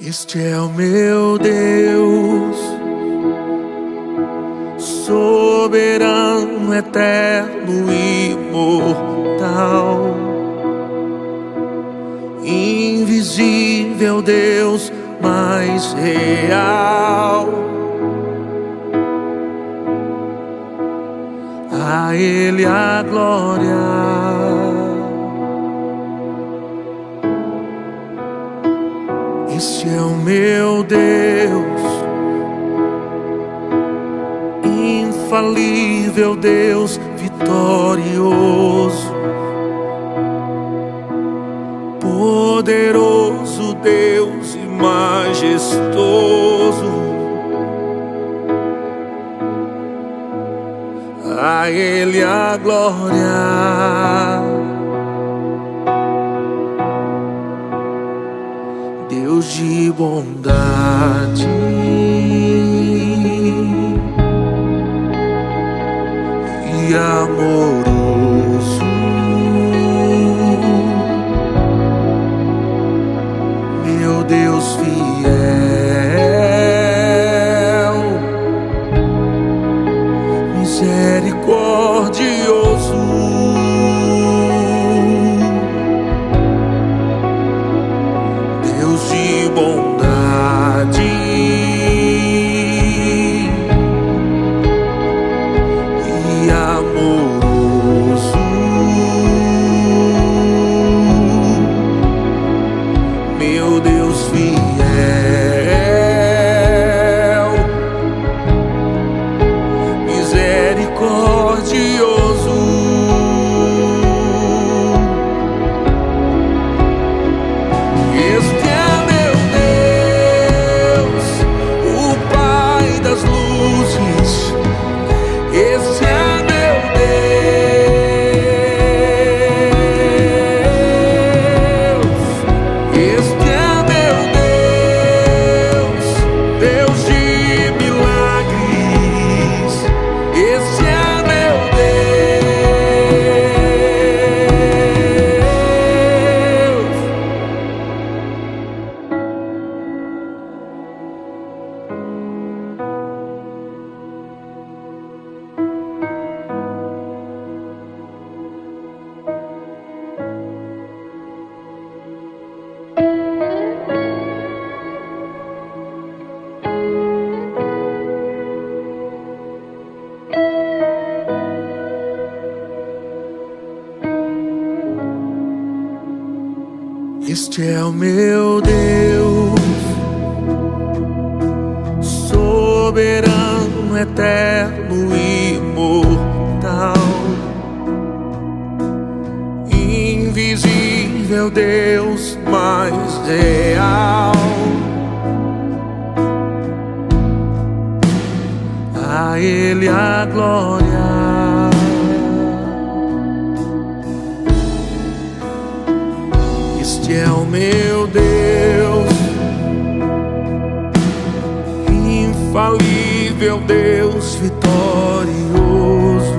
Este é o meu Deus, soberano, eterno, imortal, invisível Deus mais real. A Ele a glória. Este é o meu Deus, infalível Deus, vitorioso, poderoso Deus e majestoso. A Ele a glória. Deus de bondade e amoroso, meu Deus fiel, misericordioso, Deus de bondade e amoroso, meu Deus fiel, misericordioso, este é meu Deus, o Pai das luzes. Este é meu Deus, este é meu Deus, Deus de milagres. Este é meu Este é o meu Deus, soberano, eterno, imortal, invisível Deus mais real. A Ele a glória. Este é o meu Deus, infalível Deus, vitorioso,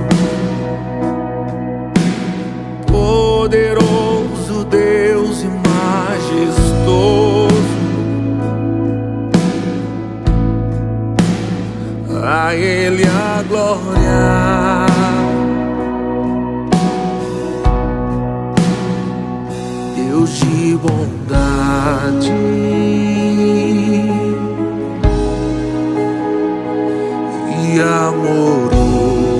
poderoso Deus e majestoso. A Ele a glória. Deus de bondade e amoroso,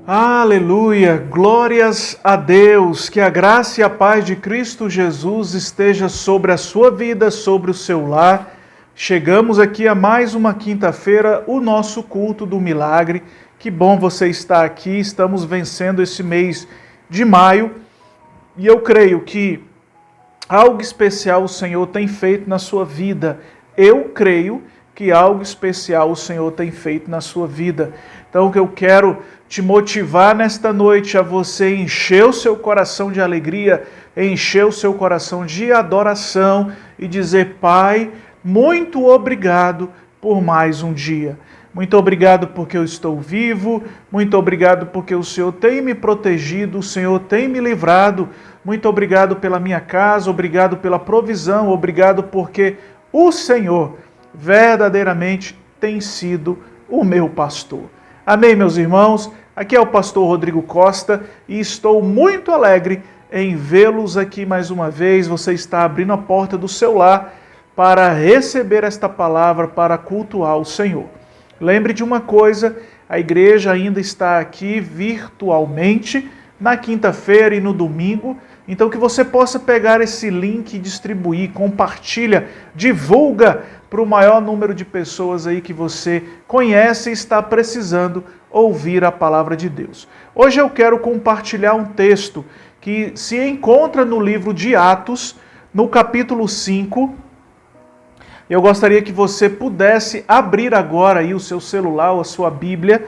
Aleluia! Glórias a Deus! Que a graça e a paz de Cristo Jesus esteja sobre a sua vida, sobre o seu lar. Chegamos aqui a mais uma quinta-feira, o nosso culto do milagre. Que bom você estar aqui, estamos vencendo esse mês de maio e eu creio que algo especial o Senhor tem feito na sua vida. Eu creio que algo especial o Senhor tem feito na sua vida. Então, eu quero te motivar nesta noite a você encher o seu coração de alegria, encher o seu coração de adoração e dizer: Pai, muito obrigado por mais um dia. Muito obrigado porque eu estou vivo, muito obrigado porque o Senhor tem me protegido, o Senhor tem me livrado, muito obrigado pela minha casa, obrigado pela provisão, obrigado porque o Senhor verdadeiramente tem sido o meu pastor. Amém, meus irmãos? Aqui é o pastor Rodrigo Costa e estou muito alegre em vê-los aqui mais uma vez. Você está abrindo a porta do seu lar para receber esta palavra, para cultuar o Senhor. Lembre de uma coisa, a igreja ainda está aqui virtualmente na quinta-feira e no domingo, então que você possa pegar esse link e distribuir, compartilha, divulga para o maior número de pessoas aí que você conhece e está precisando ouvir a palavra de Deus. Hoje eu quero compartilhar um texto que se encontra no livro de Atos, no capítulo 5. Eu gostaria que você pudesse abrir agora aí o seu celular ou a sua Bíblia.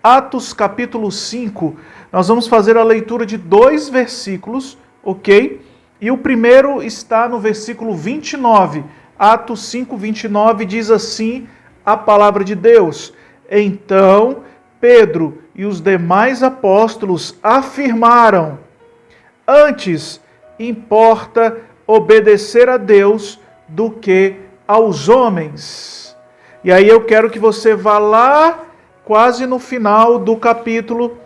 Atos capítulo 5, nós vamos fazer a leitura de 2 versículos, ok? E o primeiro está no versículo 29. Atos 5, 29 diz assim a palavra de Deus: Então Pedro e os demais apóstolos afirmaram: Antes importa obedecer a Deus do que aos homens. E aí eu quero que você vá lá, quase no final do capítulo,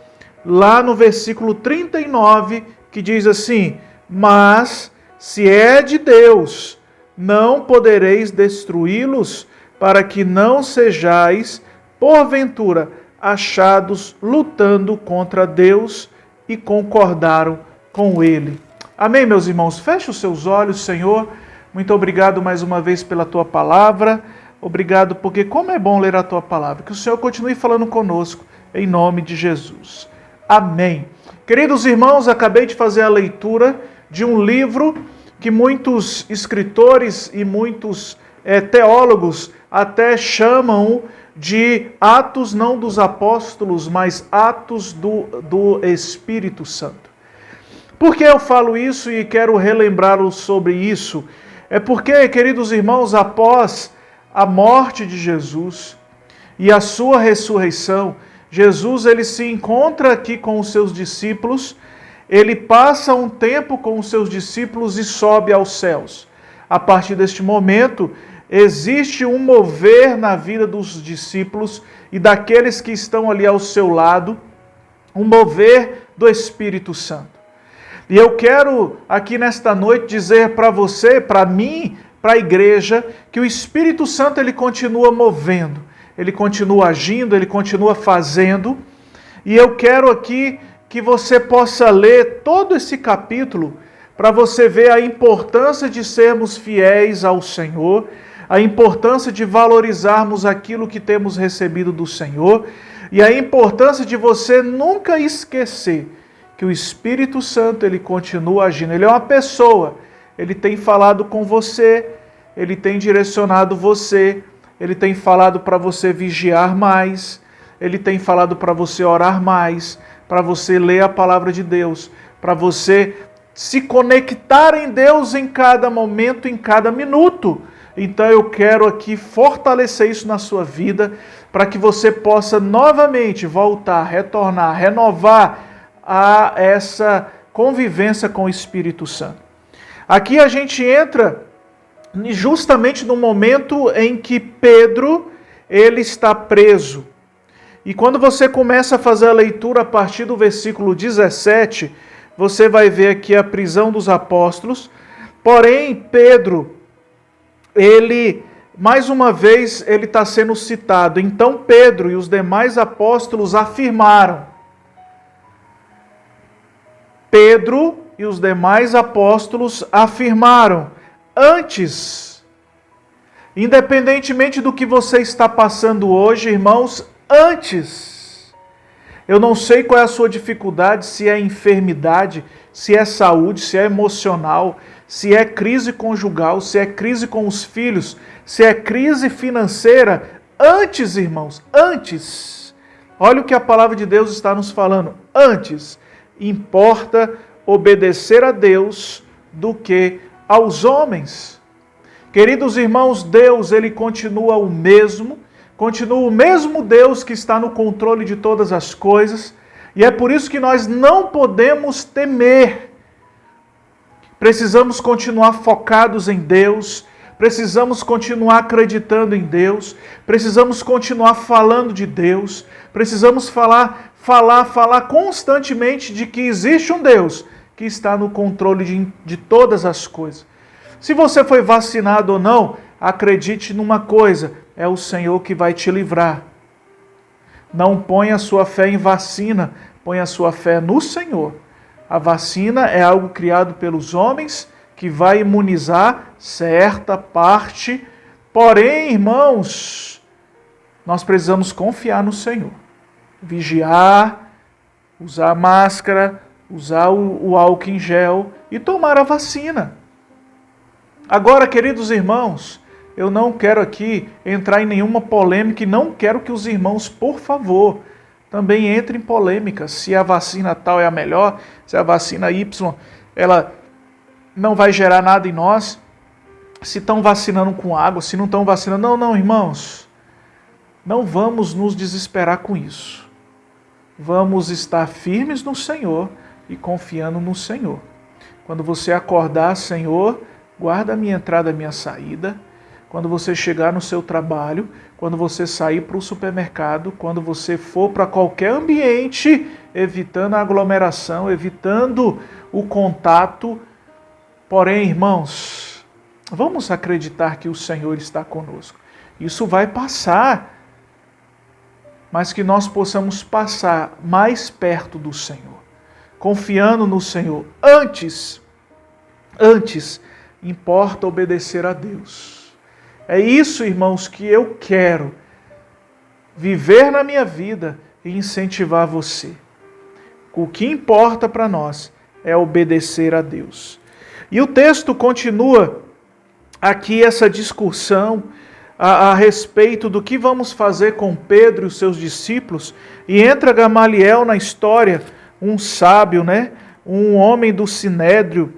lá no versículo 39, que diz assim: Mas se é de Deus, não podereis destruí-los, para que não sejais, porventura, achados lutando contra Deus, e concordaram com Ele. Amém, meus irmãos? Feche os seus olhos, Senhor. Muito obrigado mais uma vez pela Tua palavra. Obrigado porque como é bom ler a Tua palavra. Que o Senhor continue falando conosco, em nome de Jesus. Amém. Queridos irmãos, acabei de fazer a leitura de um livro que muitos escritores e muitos teólogos até chamam de Atos não dos Apóstolos, mas Atos do Espírito Santo. Por que eu falo isso e quero relembrá-los sobre isso? É porque, queridos irmãos, após a morte de Jesus e a sua ressurreição, Jesus ele se encontra aqui com os seus discípulos, ele passa um tempo com os seus discípulos e sobe aos céus. A partir deste momento, existe um mover na vida dos discípulos e daqueles que estão ali ao seu lado, um mover do Espírito Santo. E eu quero aqui nesta noite dizer para você, para mim, para a igreja, que o Espírito Santo ele continua movendo, ele continua agindo, ele continua fazendo. E eu quero aqui que você possa ler todo esse capítulo para você ver a importância de sermos fiéis ao Senhor, a importância de valorizarmos aquilo que temos recebido do Senhor e a importância de você nunca esquecer que o Espírito Santo ele continua agindo. Ele é uma pessoa, ele tem falado com você, ele tem direcionado você, ele tem falado para você vigiar mais, ele tem falado para você orar mais, para você ler a palavra de Deus, para você se conectar em Deus em cada momento, em cada minuto. Então eu quero aqui fortalecer isso na sua vida, para que você possa novamente voltar, retornar, renovar a essa convivência com o Espírito Santo. Aqui a gente entra justamente no momento em que Pedro ele está preso. E quando você começa a fazer a leitura a partir do versículo 17, você vai ver aqui a prisão dos apóstolos. Porém, Pedro, ele, mais uma vez, ele está sendo citado. Então Pedro e os demais apóstolos afirmaram. Pedro e os demais apóstolos afirmaram: antes, independentemente do que você está passando hoje, irmãos, antes. Eu não sei qual é a sua dificuldade, se é enfermidade, se é saúde, se é emocional, se é crise conjugal, se é crise com os filhos, se é crise financeira. Antes, irmãos, antes. Olha o que a palavra de Deus está nos falando. Antes, importa obedecer a Deus do que aos homens. Queridos irmãos, Deus, ele continua o mesmo Deus que está no controle de todas as coisas, e é por isso que nós não podemos temer. Precisamos continuar focados em Deus, precisamos continuar acreditando em Deus, precisamos continuar falando de Deus, precisamos falar constantemente de que existe um Deus que está no controle de todas as coisas. Se você foi vacinado ou não, acredite numa coisa, é o Senhor que vai te livrar. Não ponha a sua fé em vacina, ponha a sua fé no Senhor. A vacina é algo criado pelos homens que vai imunizar certa parte. Porém, irmãos, nós precisamos confiar no Senhor. Vigiar, usar máscara, usar o álcool em gel e tomar a vacina. Agora, queridos irmãos, eu não quero aqui entrar em nenhuma polêmica e não quero que os irmãos, por favor, também entrem em polêmica. Se a vacina tal é a melhor, se a vacina Y, ela não vai gerar nada em nós, se estão vacinando com água, se não estão vacinando. Não, irmãos, não vamos nos desesperar com isso. Vamos estar firmes no Senhor e confiando no Senhor. Quando você acordar, Senhor, guarda a minha entrada e a minha saída. Quando você chegar no seu trabalho, quando você sair para o supermercado, quando você for para qualquer ambiente, evitando a aglomeração, evitando o contato. Porém, irmãos, vamos acreditar que o Senhor está conosco. Isso vai passar, mas que nós possamos passar mais perto do Senhor, confiando no Senhor. Antes, importa obedecer a Deus. É isso, irmãos, que eu quero viver na minha vida e incentivar você. O que importa para nós é obedecer a Deus. E o texto continua aqui essa discussão a respeito do que vamos fazer com Pedro e os seus discípulos, e entra Gamaliel na história, um sábio, um homem do sinédrio,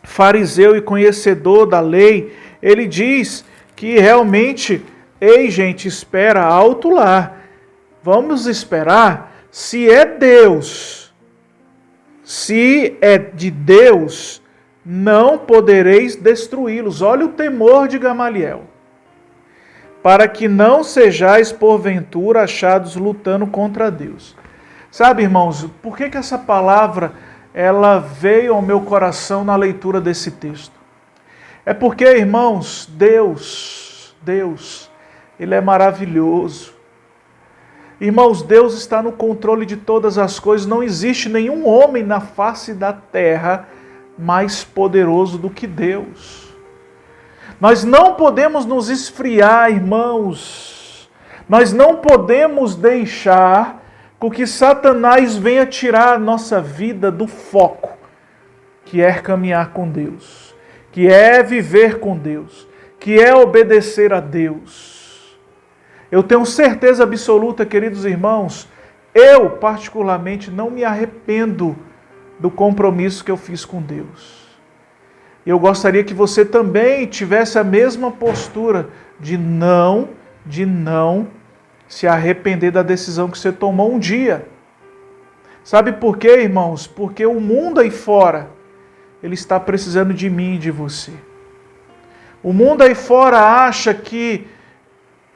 fariseu e conhecedor da lei. Ele diz que realmente, ei gente, espera, alto lá, vamos esperar, se é Deus, se é de Deus, não podereis destruí-los. Olha o temor de Gamaliel. Para que não sejais porventura achados lutando contra Deus. Sabe, irmãos, por que essa palavra ela veio ao meu coração na leitura desse texto? É porque, irmãos, Deus, Ele é maravilhoso. Irmãos, Deus está no controle de todas as coisas. Não existe nenhum homem na face da terra mais poderoso do que Deus. Nós não podemos nos esfriar, irmãos. Nós não podemos deixar com que Satanás venha tirar a nossa vida do foco, que é caminhar com Deus, que é viver com Deus, que é obedecer a Deus. Eu tenho certeza absoluta, queridos irmãos, eu particularmente não me arrependo do compromisso que eu fiz com Deus. Eu gostaria que você também tivesse a mesma postura de não se arrepender da decisão que você tomou um dia. Sabe por quê, irmãos? Porque o mundo aí fora, ele está precisando de mim e de você. O mundo aí fora acha que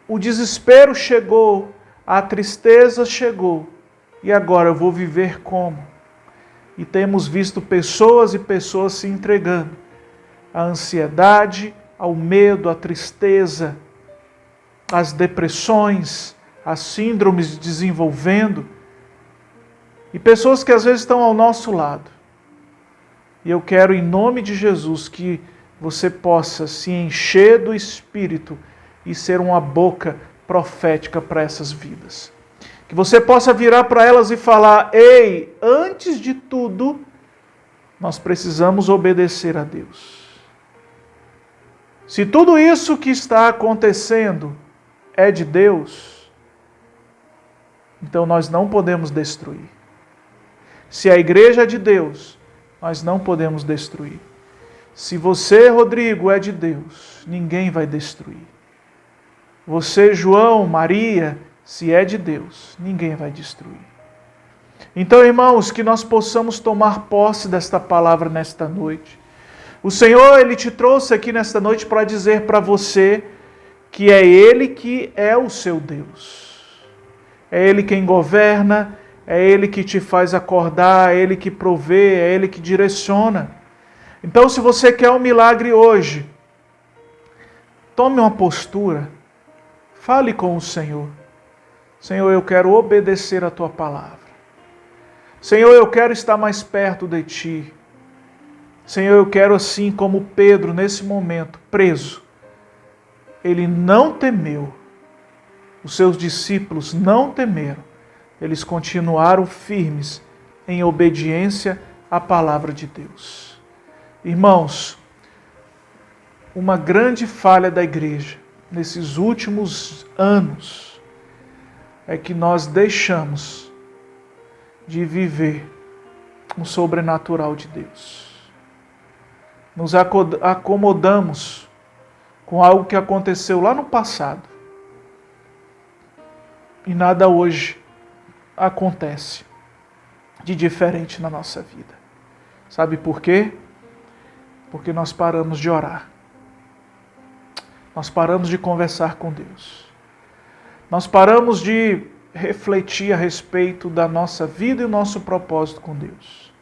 o desespero chegou, a tristeza chegou, e agora eu vou viver como? E temos visto pessoas e pessoas se entregando à ansiedade, ao medo, à tristeza, às depressões, às síndromes desenvolvendo, e pessoas que às vezes estão ao nosso lado, E eu quero, em nome de Jesus, que você possa se encher do Espírito e ser uma boca profética para essas vidas. Que você possa virar para elas e falar: ei, antes de tudo, nós precisamos obedecer a Deus. Se tudo isso que está acontecendo é de Deus, então nós não podemos destruir. Se a igreja é de Deus, nós não podemos destruir. Se você, Rodrigo, é de Deus, ninguém vai destruir. Você, João, Maria, se é de Deus, ninguém vai destruir. Então, irmãos, que nós possamos tomar posse desta palavra nesta noite. O Senhor, Ele te trouxe aqui nesta noite para dizer para você que é Ele que é o seu Deus. É Ele quem governa, é Ele que te faz acordar, é Ele que provê, é Ele que direciona. Então, se você quer um milagre hoje, tome uma postura, fale com o Senhor. Senhor, eu quero obedecer a Tua palavra. Senhor, eu quero estar mais perto de Ti. Senhor, eu quero, assim como Pedro, nesse momento, preso. Ele não temeu. Os seus discípulos não temeram. Eles continuaram firmes em obediência à palavra de Deus. Irmãos, uma grande falha da igreja nesses últimos anos é que nós deixamos de viver o sobrenatural de Deus. Nos acomodamos com algo que aconteceu lá no passado. E nada hoje acontece de diferente na nossa vida. Sabe por quê? Porque nós paramos de orar. Nós paramos de conversar com Deus. Nós paramos de refletir a respeito da nossa vida e o nosso propósito com Deus.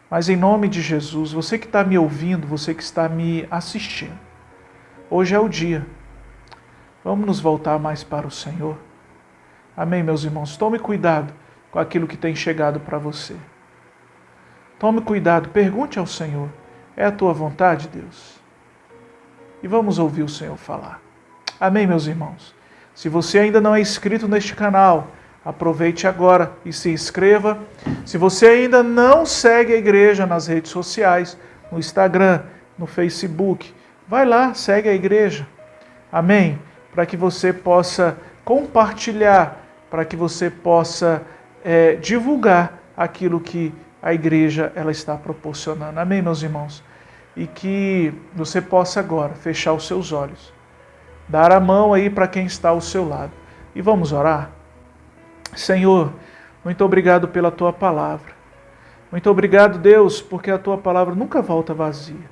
Mas em nome de Jesus, você que está me ouvindo, você que está me assistindo, hoje é o dia. Vamos nos voltar mais para o Senhor. Amém, meus irmãos? Tome cuidado com aquilo que tem chegado para você. Tome cuidado, pergunte ao Senhor: é a tua vontade, Deus? E vamos ouvir o Senhor falar. Amém, meus irmãos? Se você ainda não é inscrito neste canal, aproveite agora e se inscreva. Se você ainda não segue a igreja nas redes sociais, no Instagram, no Facebook, vai lá, segue a igreja. Amém? Para que você possa compartilhar, para que você possa divulgar aquilo que a igreja ela está proporcionando. Amém, meus irmãos? E que você possa agora fechar os seus olhos, dar a mão aí para quem está ao seu lado. E vamos orar? Senhor, muito obrigado pela Tua palavra. Muito obrigado, Deus, porque a Tua palavra nunca volta vazia.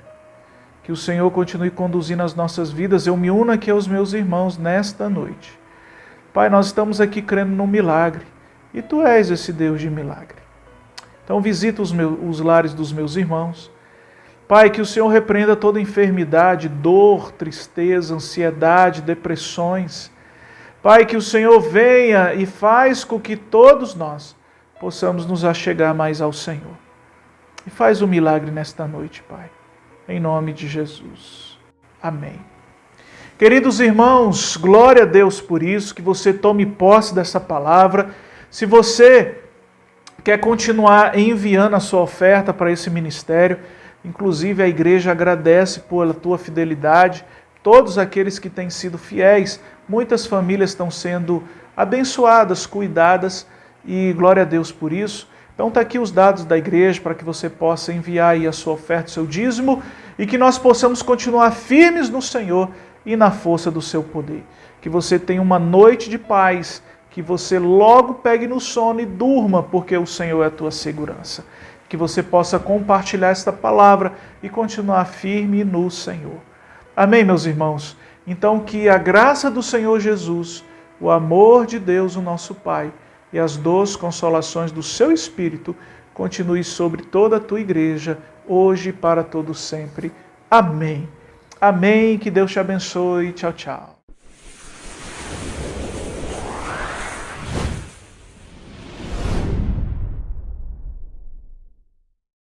Que o Senhor continue conduzindo as nossas vidas. Eu me uno aqui aos meus irmãos nesta noite. Pai, nós estamos aqui crendo no milagre. E Tu és esse Deus de milagre. Então visita os lares dos meus irmãos. Pai, que o Senhor repreenda toda enfermidade, dor, tristeza, ansiedade, depressões. Pai, que o Senhor venha e faz com que todos nós possamos nos achegar mais ao Senhor. E faz um milagre nesta noite, Pai. Em nome de Jesus. Amém. Queridos irmãos, glória a Deus por isso, que você tome posse dessa palavra. Se você quer continuar enviando a sua oferta para esse ministério, inclusive a igreja agradece pela tua fidelidade, todos aqueles que têm sido fiéis, muitas famílias estão sendo abençoadas, cuidadas, e glória a Deus por isso. Então está aqui os dados da igreja para que você possa enviar aí a sua oferta, o seu dízimo, e que nós possamos continuar firmes no Senhor e na força do seu poder. Que você tenha uma noite de paz, que você logo pegue no sono e durma, porque o Senhor é a tua segurança. Que você possa compartilhar esta palavra e continuar firme no Senhor. Amém, meus irmãos? Então que a graça do Senhor Jesus, o amor de Deus, o nosso Pai, e as doces consolações do seu Espírito continue sobre toda a tua igreja, hoje e para todo sempre. Amém. Amém. Que Deus te abençoe. Tchau, tchau.